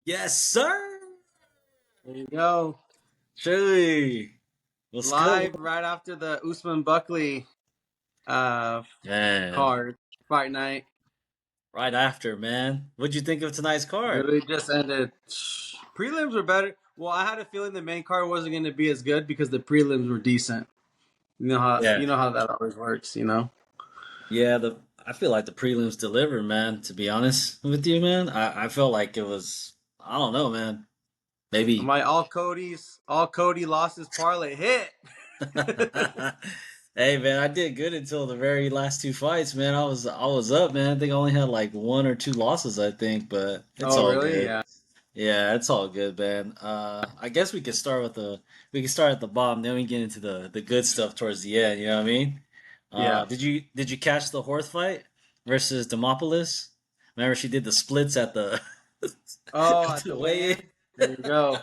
Yes, sir. There you go. Chewy. What's good? Live right after the Usman Buckley uh Man, card fight night. right after, man. What'd you think of tonight's card? Literally just ended. Prelims were better. Well, I had a feeling the main card wasn't going to be as good because the prelims were decent. Yeah. You know how that always works. Yeah, I feel like the prelims delivered, man, to be honest with you, man. I felt like it was I don't know, man. Maybe My all Cody losses parlay hit. Hey man, I did good until the very last two fights, man. I was up, man. I think I only had like one or two losses, I think, but it's Oh, all really? good. Yeah. Yeah, it's all good, man. I guess we can start at the bottom, then we get into the good stuff towards the end. You know what I mean? Yeah. Did you catch the Horth fight versus Demopolis? Remember she did the splits at the Oh, at at the the weigh-in? weigh-in? There you go.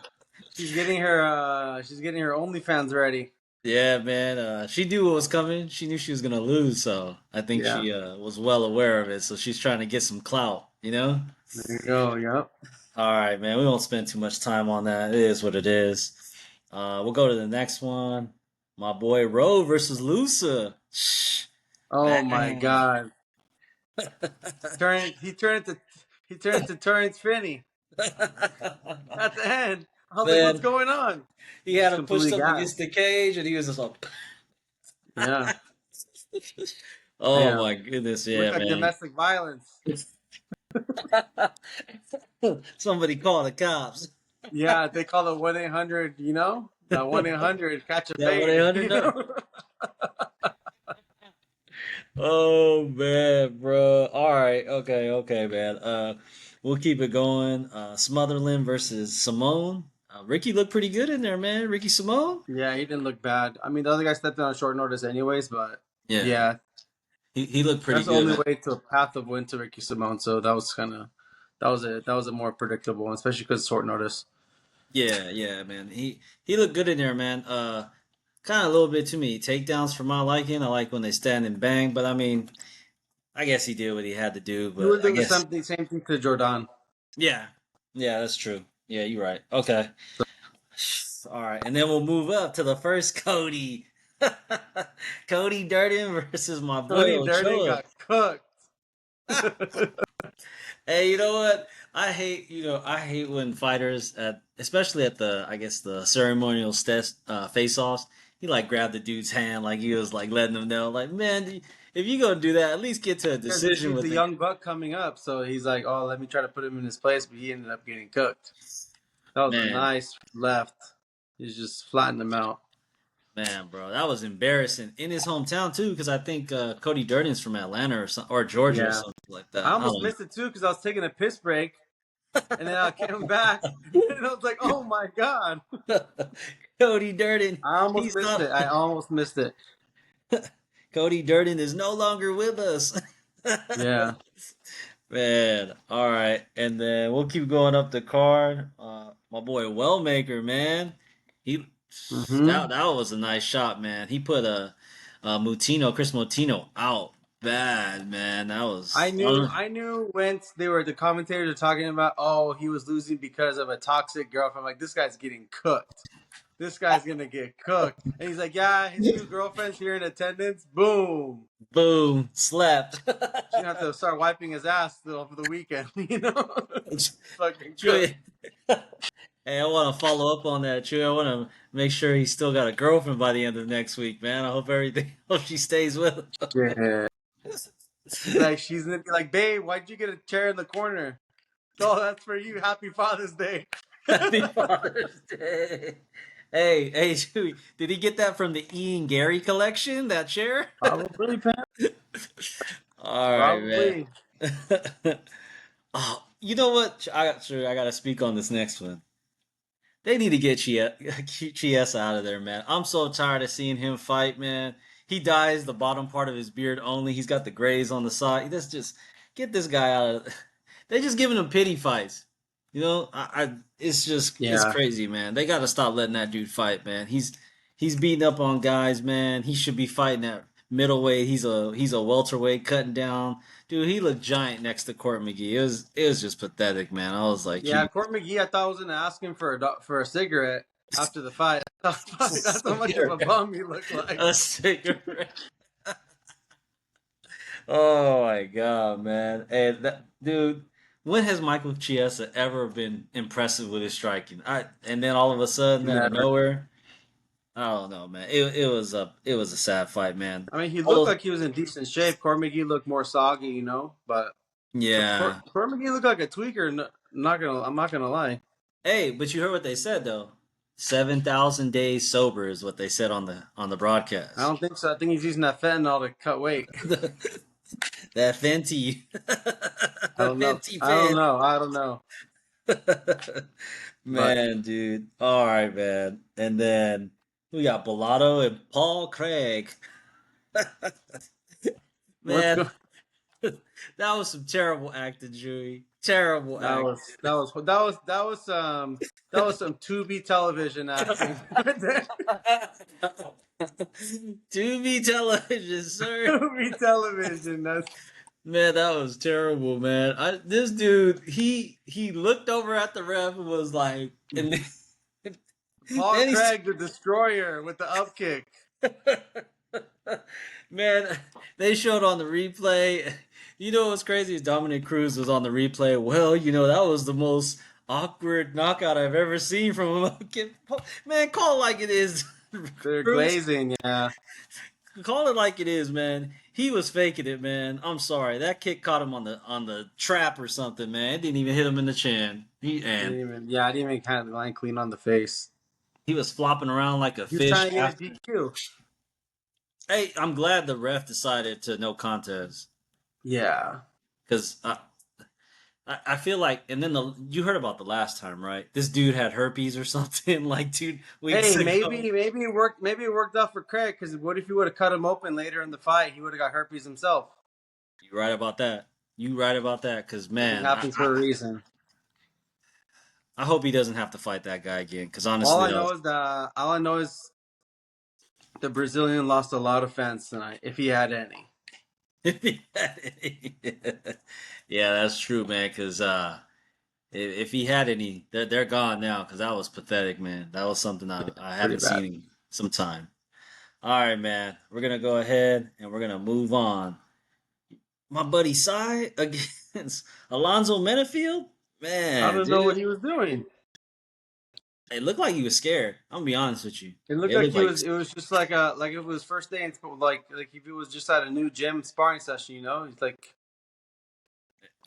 She's getting her OnlyFans ready. Yeah, man. She knew what was coming. She knew she was gonna lose, so I think Yeah. she was well aware of it. So she's trying to get some clout, you know? There you go. Yep. All right, man. We won't spend too much time on that. It is what it is. We'll go to the next one. My boy Roe versus Lusa. Shh, Oh my man. God. Turn he turned into Terrence Finney at the end. I was like, what's Man, going on? he Just had him completely pushed up gassed. against the cage, and he was just like, Yeah. "Oh Damn. my goodness, Looked yeah, like man." domestic violence. Somebody call the cops. Yeah, they call it 1-800, That 1-800 catch a That one fade, eight hundred number. Oh man, bro. All right, okay, man. We'll keep it going. Smotherland versus Simone. Ricky looked pretty good in there, man. Ricky Simone. Yeah, he didn't look bad. I mean, the other guy stepped in on short notice anyways, but Yeah, yeah, he looked pretty that's the good, only man. way to a path of win to Ricky Simone. So that was a more predictable one, especially because short notice. Yeah, yeah, man. He looked good in there, man. Kind of a little bit too many takedowns for my liking. I like when they stand and bang, but I mean, I guess he did what he had to do. He But was I doing the guess, same thing to Jordan. yeah, yeah, that's true. Yeah, you're right. Okay. All right, and then we'll move up to the first Cody. Cody Durden versus my boy Tony Durden Ochoa. got cooked. Hey, you know what? I hate when fighters especially at I guess the ceremonial face-offs, he like grabbed the dude's hand like he was like letting him know, like, man, if you gonna do that, at least get to a Because he decision sees the with it. young buck coming up, so he's like, "Oh, let me try to put him in his place," but he ended up getting cooked. That was a Man, nice left. He's just flattened him out. man, bro, that was embarrassing in his hometown too, because I think Cody Durden's from Atlanta or Georgia or Yeah, something like I that. I almost don't missed it too because I was taking a piss break, and then I came back, and I was like, "Oh my god!" know. Cody Durden, I almost he's missed not. it. I almost missed it. Cody Durden is no longer with us. Yeah. Man, all right, and then we'll keep going up the card. My boy Wellmaker, man, he Hmm. that was a nice shot, man. He put Chris Mutino out bad, man. That I was knew. I knew when the commentators were talking about, oh, he was losing because of a toxic girlfriend. I'm like, this guy's getting cooked. This guy's gonna get cooked. And he's like, yeah, his new girlfriend's here in attendance. Boom. boom slapped. She's gonna have to start wiping his ass over the weekend, Fucking cooked. Chewy. Hey, I want to follow up on that, Chewy. I want to make sure he's still got a girlfriend by the end of next week, man. I hope everything. Hope she stays with him. Yeah. She's gonna be like, babe, why'd you get a chair in the corner? Oh, that's for you. Happy Father's Day. Happy Father's Day. Hey, Chewy, did he get that from the Ian Gary collection? That chair? Probably, Pam. All right, Probably. man. Oh, you know what? I gotta speak on this next one. They need to get Chiesa out of there, man. I'm so tired of seeing him fight, man. He dyes the bottom part of his beard only. He's got the grays on the side. Let's just get this guy out of. They're just giving him pity fights. It's Yeah. crazy, man. They got to stop letting that dude fight, man. He's beating up on guys, man. He should be fighting at middleweight. He's a welterweight cutting down. Dude, he looked giant next to Court McGee. It was just pathetic, man. I was like, Yeah, Court McGee, I thought was gonna ask him for a cigarette after the fight. That's how much of a bum he looked like. a cigarette. Oh my god, man! Hey, that dude. When has Michael Chiesa ever been impressive with his striking? And then all of a sudden, out of Never. nowhere, I don't know, man. It was a sad fight, man. I mean, he All looked those, like he was in decent shape. Court McGee looked more soggy, but yeah. Court McGee looked like a tweaker. I'm not gonna lie. Hey, but you heard what they said though. 7,000 days sober is what they said on the I broadcast. don't think so. I think he's using that fentanyl to cut weight. That Fenty, I the don't know. Fenty I don't pen. know. I don't know. But Man, dude. All right, man. And then we got Bellato and Paul Craig. what's Man, going? that was some terrible acting, Joey. Terrible That acting. was that was that was that was that was some Tubi television acting right there. Tubi television, sir. Tubi television. That's Man, that was terrible, man. This dude, he looked over at the ref and was like, and then, Paul then Craig, the destroyer, with the upkick. man, they showed on the replay. You know what's crazy is Dominic Cruz was on the replay. Well, that was the most awkward knockout I've ever seen from him. Man, call it like it is. They're Cruz, glazing. Yeah, call it like it is, man. He was faking it, man. I'm sorry. That kick caught him on the trap or something, man. It didn't even hit him in the chin. I didn't even kind of line clean on the face. He was flopping around like a He was fish trying to get a after. DQ. Hey, I'm glad the ref decided to no contest Yeah. because I feel like, and then you heard about the last time, right? This dude had herpes or something like 2 weeks Hey, ago. maybe it worked. Maybe it worked out for Craig. Because what if you would have cut him open later in the fight? He would have got herpes himself. You right about that. You right about that because Everything man, happens for a reason. I hope he doesn't have to fight that guy again. Because All honestly, I know is that all I know is the Brazilian lost a lot of fans tonight, if he had any. yeah, that's true, man. Because if he had any, they're gone now. Because that was pathetic, man. That was something I Pretty haven't bad. seen in some time. All right, man. We're gonna go ahead and we're gonna move on. My buddy Cy against Alonzo Menafield. I Man, don't know what dude, he was doing. it looked like he was scared. I'm gonna be honest with you. It looked It like looked he like was. It was just like it was first day in school. Like if it was just at a new gym sparring session. He's like,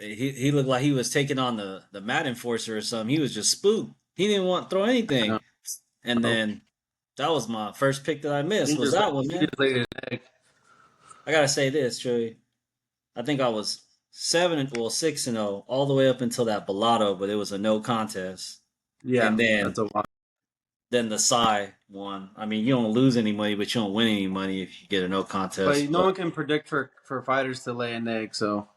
he looked like he was taking on the mat enforcer or something. He was just spooked. He didn't want to throw anything. no, And no. then that was my first pick that I missed. He Was just that one, he man? just laid an egg. I gotta say this, Joey. I think I was 6-0 all the way up until that Bellotto, but it was a no contest. Yeah, And then that's a lot. then the Psy won. I mean, you don't lose any money, but you don't win any money if you get a no But contest. no But one can predict for fighters to lay an egg, so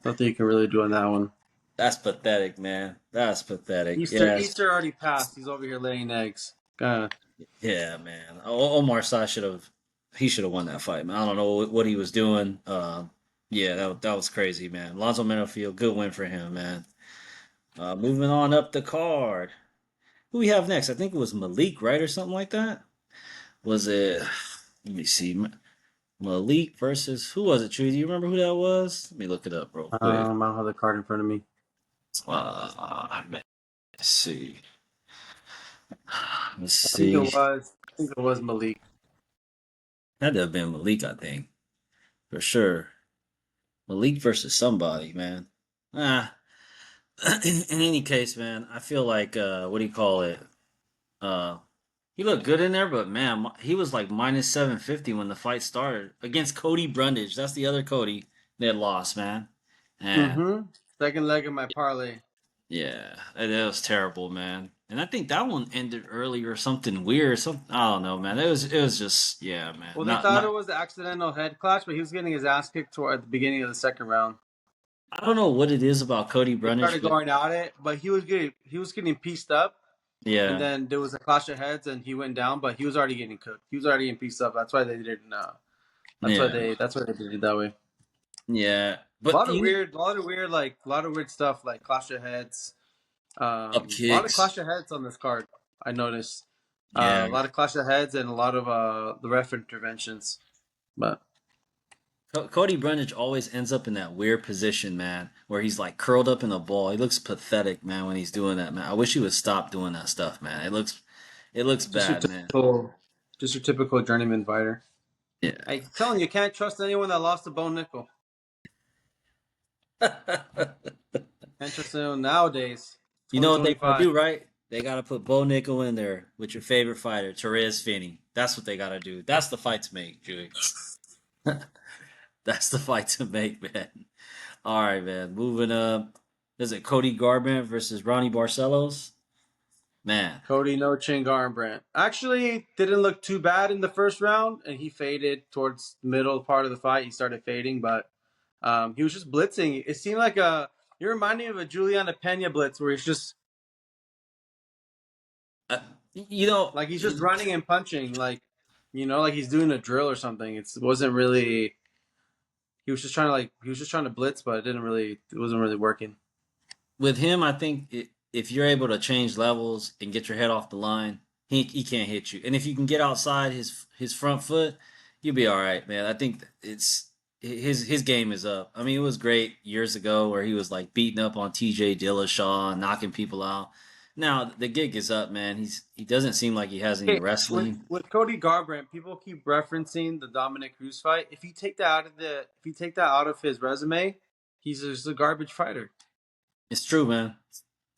nothing you can really do on that one. that's pathetic, man. That's pathetic. Yes. Easter already passed. He's over here laying eggs. Yeah, man. Omar Sy should have won that fight, man. I don't know what he was doing. Yeah, that was crazy, man. Lonzo Menafield, good win for him, man. Moving on up the card. Who we have next? I think it was Malik, right, or something like that. Was it? Let me see. Malik versus who was it? Tree? Do you remember who that was? Let me look it up real quick. I don't have the card in front of me. Let's see. Let's I think it see. was. I think it was Malik. Had to have been Malik, I think, for sure. Malik versus somebody, man. Ah, in any case, man, I feel like what do you call it? Uh, he looked good in there, but man, he was like minus 750 when the fight started against Cody Brundage. That's the other Cody that lost, man. And Mm-hmm. Second leg of my parlay. yeah, that was terrible, man. And I think that one ended early or something weird. Something I don't know, man. It was just yeah, man. Well, they Not thought it not. was the accidental head clash, but he was getting his ass kicked at the beginning of the second round. I don't know what it is about Cody They Brundage, started but going at it, but he was getting pieced up, and yeah, then there was a clash of heads, and he went down, but he was already getting cooked. He was already getting pieced up. That's why they didn't. Yeah, That's why they did it that way. yeah. But you A lot of weird stuff like clash of heads. up A lot of kicks. clash of heads on this card. I noticed Yeah. a lot of clash of heads and a lot of the ref interventions. But Cody Brundage always ends up in that weird position, man, where he's like curled up in a ball. He looks pathetic, man, when he's doing that, man. I wish he would stop doing that stuff, man. It looks just your bad, man. typical, just your typical journeyman fighter. Yeah. I'm telling you, you can't trust anyone that lost a bone nickel. Can't trust anyone nowadays. You know what they gotta 2025. do, right? They gotta put Bo Nickel in there with your favorite fighter, Therese Finney. That's what they gotta do. That's the fight to make, Julie. That's the fight to make, man. All right, man. Moving up. Is it Cody Garbrandt versus Ronnie Barcelos? Man, Cody No Chin Garbrandt actually didn't look too bad in the first round, and he faded towards the middle part of the fight. He started fading, but he was just blitzing. It seemed like a. You remind me of a Juliana Pena blitz where he's just uh, you know, like he's just running and punching, like he's doing a drill or something. It wasn't really. He was just trying to blitz, but it wasn't really working. with him, I think if you're able to change levels and get your head off the line, he can't hit you. And if you can get outside his front foot, you'll be all right, man. I think it's his game is up. I mean, it was great years ago where he was like beating up on T.J. Dillashaw and knocking people out. Now the gig is up, man. He doesn't seem like he has any Okay, with wrestling. with Cody Garbrandt, people keep referencing the Dominic Cruz fight. If you take that out of his resume, he's just a garbage fighter. It's true, man.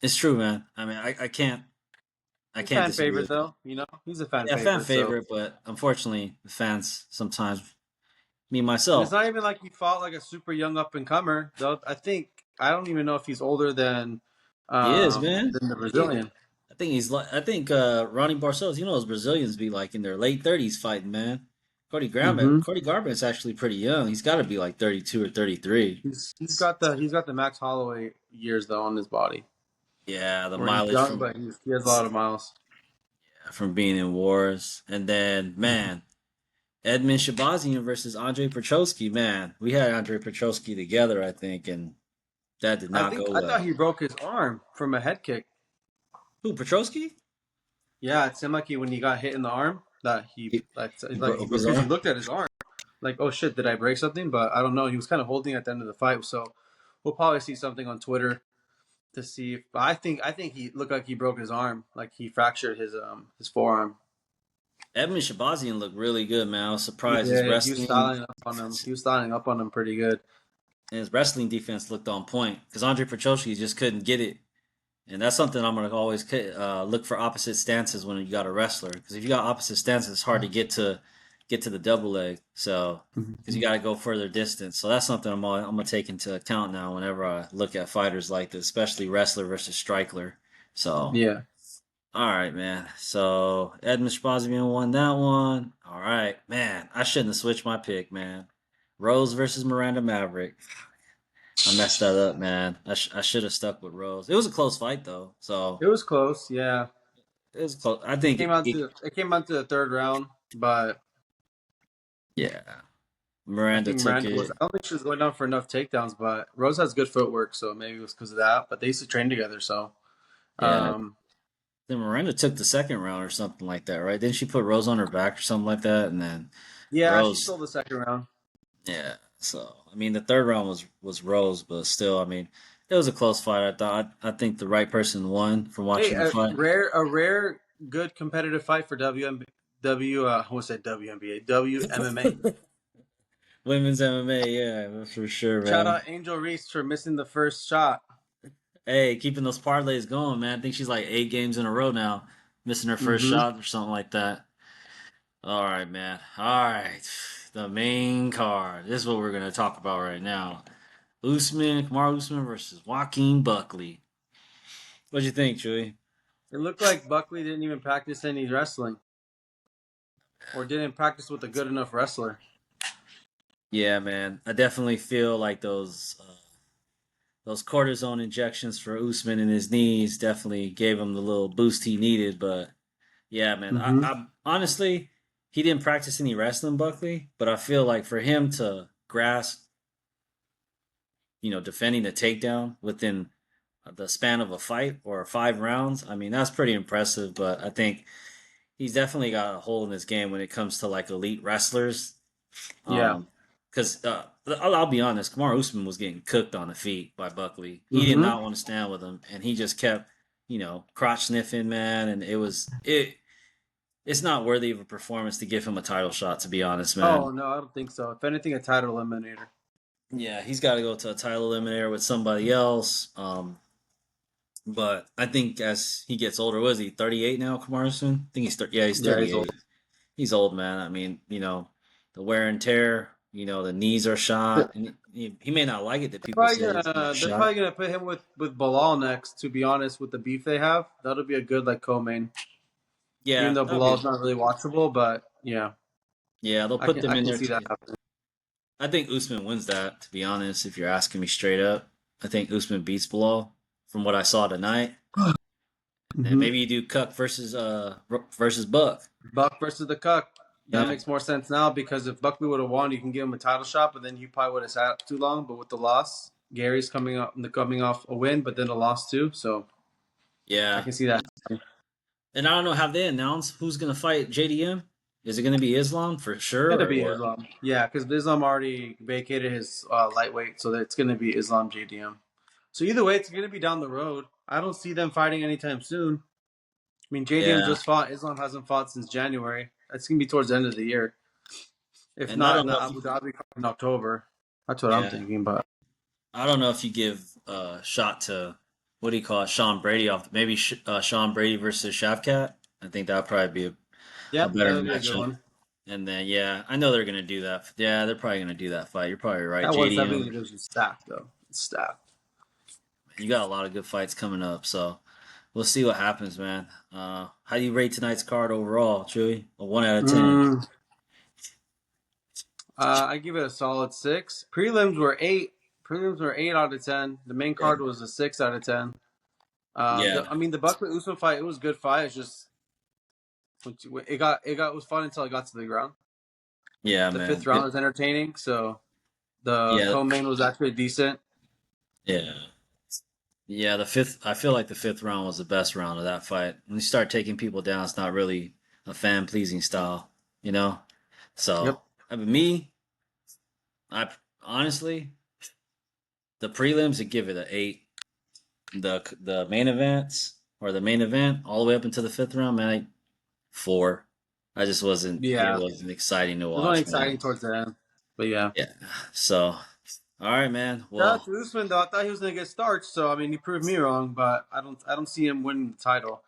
It's true, man. I mean, I He's a can't fan disagree favorite with that. though. He's a fan Yeah, fan favorite. So, favorite, but unfortunately, the fans sometimes me and it's myself. not even like he fought like a super young up and comer. Though I don't even know if he's older He is, man. than the He, Brazilian. I think he's like. I think Ronnie Barcelos. You know, those Brazilians be like in their late 30s fighting, man. Mm-hmm. Cody Garbrandt's actually pretty young. He's got to be like 32 or 33. He's got the Max Holloway years though on his body, Yeah, the where he's mileage young but he has a lot of miles. from being in wars, and then man, Edmund Shabazian versus Andre Petroski. Man, we had Andre Petroski together, I think, and that did not go I thought well. he broke his arm from a head kick. Who Petroski? Yeah, it seemed like when he got hit in the arm that's He like broke his because he arm. looked at his arm like, oh shit, did I break something? But I don't know. He was kind of holding at the end of the fight, so we'll probably see something on Twitter to see if. But I think he looked like he broke his arm, like he fractured his forearm. Edmund Shabazian looked really good, man. I was surprised Yeah, he was styling up on him. He was styling up on him pretty good. his wrestling defense looked on point because Andre Petroski just couldn't get it, and that's something I'm gonna always look for opposite stances when you got a wrestler because if you got opposite stances, it's hard to get to the double leg. So because you got to go further distance. So that's something I'm gonna take into account now whenever I look at fighters like this, especially wrestler versus striker. So Yeah, all right, man. So Edmund Shabazian won that one. All right, man. I shouldn't have switched my pick, man. Rose versus Miranda Maverick. I messed that up, man. I should have stuck with Rose. It was a close fight though, so it was close. Yeah, it was close. I think it came out to the third round, but yeah, I Miranda think took Miranda was. it. I don't think she was going down for enough takedowns, but Rose has good footwork, so maybe it was because of that. But they used to train together, so Yeah, um, then Miranda took the second round or something like that, right? Didn't she put Rose on her back or something like that? And then yeah, she Rose, stole the second round. yeah. So I mean, the third round was Rose, but still, I mean, it was a close fight. I think the right person won from Hey, watching the fight. a rare, good competitive fight for WM, I want to say WNBA, WMMA. Women's MMA, yeah, for sure, Shout man. out Angel Reese for missing the first shot. Hey, keeping those parlays going, man. I think she's like 8 games in a row now, missing her first Mm-hmm. shot or something like that. All right, man. All right, the main card. This is what we're gonna talk about right now. Kamar Usman versus Joaquin Buckley. What'd you think, Chewy? It looked like Buckley didn't even practice any wrestling, or didn't practice with a good enough wrestler. Yeah, man. I definitely feel like those cortisone injections for Usman in his knees definitely gave him the little boost he needed. But yeah, man. Mm-hmm. I honestly. he didn't practice any wrestling, Buckley, but I feel like for him to grasp, defending the takedown within the span of a fight or 5 rounds, I mean, that's pretty impressive. But I think he's definitely got a hole in his game when it comes to like elite wrestlers. Yeah. Because I'll be honest, Kamar Usman was getting cooked on the feet by Buckley. He did Mm-hmm. not want to stand with him, and he just kept, crotch sniffing, man. And it's not worthy of a performance to give him a title shot, to be honest, Oh man. no, I don't think so. If anything, a title eliminator. Yeah, he's got to go to a title eliminator with somebody else. But I think as he gets older, was he 38 now, Kamar Usman? I think yeah, he's Yeah, he's old. 38. He's old, man. I mean, the wear and tear, the knees are shot, and he may not like it that people say his knees are They're shot. probably gonna put him with Bilal next. To be honest, with the beef they have, that'll be a good like co-main. Even Yeah, though that'll be Bilal's not really watchable, but yeah, yeah. They'll put them I in can there. see that happening. I think Usman wins that. To be honest, if you're asking me straight up, I think Usman beats Bilal from what I saw tonight. And Hmm. maybe you do Cuck versus Buck. Buck versus the Cuck. That Yeah, makes more sense now because if Buckley would have won, you can give him a title shot, but then he probably would have sat too long. But with the loss, Gary's coming off a win, but then a loss too. So I yeah. can see that. And I don't know, have they announced who's gonna fight JDM? Is it gonna be Islam for sure Gonna or be what? Islam. Yeah, because Islam already vacated his lightweight, so it's gonna be Islam JDM. So either way, it's gonna be down the road. I don't see them fighting anytime soon. I mean, JDM Yeah, just fought. Islam hasn't fought since January. That's gonna be towards the end of the year, if and I not don't in the know if Abu Dhabi card in October. That's what I'm yeah, thinking. But I don't know if you give a shot to what do you call it, Sean Brady off maybe Sean Brady versus Shavkat. I think that'd probably be a yeah, better that would be a good matchup. one. And then yeah, I know they're gonna do that. Yeah, they're probably gonna do that fight. You're probably right. That 170 JDM, division stacked though. It's stacked. you got a lot of good fights coming up, so we'll see what happens, man. How do you rate tonight's card overall, Chewy? A 1 out of 10. Mm, I give it a solid 6. Prelims were 8. Prelims were 8 out of 10. The main Yeah, card was a 6 out of 10. yeah, I mean, the Buckley Usman fight, it was a good fight. It's just it was fun until it got to the ground. yeah, The fifth man. round was entertaining, so the Yeah, co-main was actually decent. yeah. Yeah, the fifth. I feel like the fifth round was the best round of that fight. When you start taking people down, it's not really a fan pleasing style, you know. So, Yep. I mean, me, I honestly, the prelims, I give it an 8. The main events or the main event all the way up into the fifth round, man, 4. I just wasn't. It Yeah, it wasn't exciting to was only watch, man. exciting towards the end, but yeah. Yeah. So, all right, man. Shout out Well, to Usman though. I thought he was gonna get starched, so I mean, he proved me wrong, but I don't see him winning the title.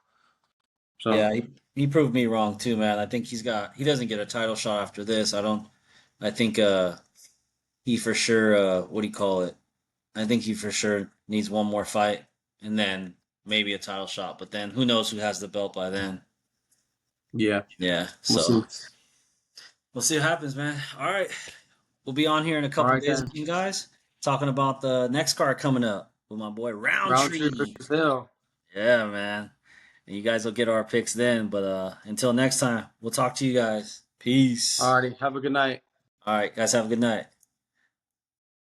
So yeah, he proved me wrong too, man. I think he doesn't get a title shot after this. I think he for sure what do you call it? I think he for sure needs one more fight and then maybe a title shot, but then who knows who has the belt by then. yeah, Yeah, we'll so see. we'll see what happens, man. All right. We'll be on here in a All couple right days then. again, guys, talking about the next card coming up with my boy Roundtree Roundtree. versus Hill. Yeah, man. And you guys will get our picks then, but until next time, we'll talk to you guys. Peace. Alrighty, have a good night. All right, guys, have a good night.